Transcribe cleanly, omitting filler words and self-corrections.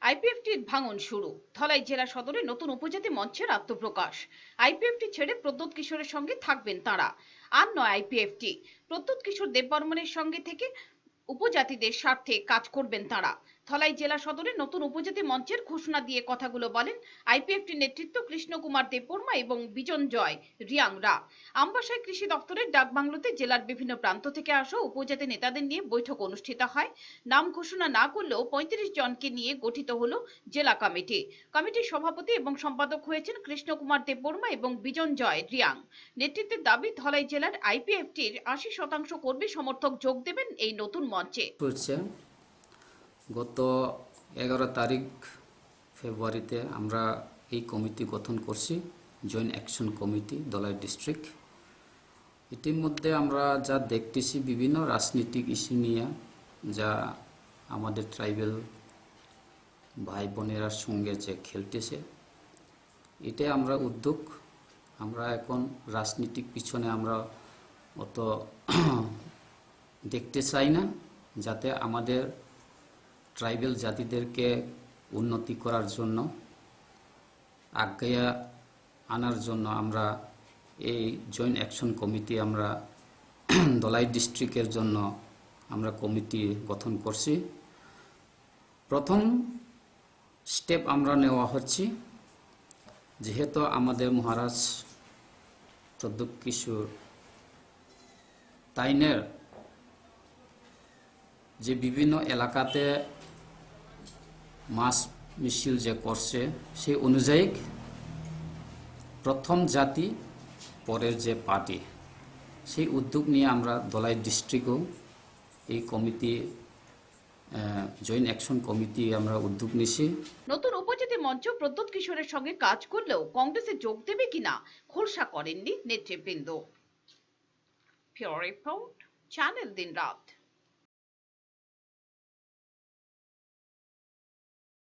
আইপিএফটির ভাঙন শুরু। ধলাই জেলা সদরে নতুন উপজাতি মঞ্চের আত্মপ্রকাশ। আইপিএফটি ছেড়ে প্রদ্যোৎ কিশোরের সঙ্গে থাকবেন তাঁরা। আর নয় আইপিএফটি, প্রদ্যোৎ কিশোর দেববর্মনের সঙ্গে থেকে উপজাতিদের স্বার্থে কাজ করবেন তাঁরা। ধলাই জেলা সদরে নতুন উপজাতি মঞ্চের ঘোষণা দিয়ে কথাগুলো বলেন আইপিএফটি নেতৃত্ব কৃষ্ণ কুমার দেববর্মা এবং বিজনজয় রিয়াংরা। আমবাসায় কৃষি দপ্তরের ডাকবাংলোতে জেলার বিভিন্ন প্রান্ত থেকে আসা উপজাতি নেতাদের নিয়ে বৈঠক অনুষ্ঠিত হয়। নাম ঘোষণা না করলেও ৩৫ জনকে নিয়ে গঠিত হলো জেলা কমিটি। কমিটির সভাপতি এবং সম্পাদক হয়েছেন কৃষ্ণ কুমার দেববর্মা এবং বিজনজয় রিয়াং। নেতৃত্বের দাবি, ধলাই জেলার আইপিএফটির ৮০% কর্মী সমর্থক যোগ দেবেন এই নতুন মঞ্চে। গত 11 তারিখ ফেব্রুয়ারিতে আমরা এই কমিটি গঠন করছি, joint action committee Dhalai district. ইতিমধ্যে আমরা যা দেখতেছি বিভিন্ন রাজনৈতিক ইস্যু নিয়ে যা আমাদের ট্রাইবেল ভাই বোনেরার সঙ্গে যে খেলতেছে, এটাই আমরা উদ্যোগ। আমরা এখন রাজনীতিক পিছনে আমরা অত দেখতে চাই না, যাতে আমাদের ট্রাইবেল জাতিদেরকে উন্নতি করার জন্য, আজ্ঞা আনার জন্য আমরা এই জয়েন্ট অ্যাকশন কমিটি আমরা ধলাই ডিস্ট্রিক্টের জন্য আমরা কমিটি গঠন করছি। প্রথম স্টেপ আমরা নেওয়া হচ্ছে, যেহেতু আমাদের মহারাজ প্রদ্যোৎ কিশোর তাইনের যে বিভিন্ন এলাকাতে মাস মিছিল যে করছে, সেই অনুযায়ী প্রথম জাতি পরের যে পার্টি, সেই উদ্যোগ নিয়ে আমরা ধলাই ডিস্ট্রিক্টও এই কমিটি জয়েন্ট অ্যাকশন কমিটি আমরা উদ্যোগ নিছি। নতুন উপজাতি মঞ্চ প্রদ্যোৎ কিশোরের সঙ্গে কাজ করলেও কংগ্রেসে যোগ দেবে কিনা খোলসা করেননি নেতৃবৃন্দ। ফিওর রিপোর্ট, চ্যানেল দিন রাত।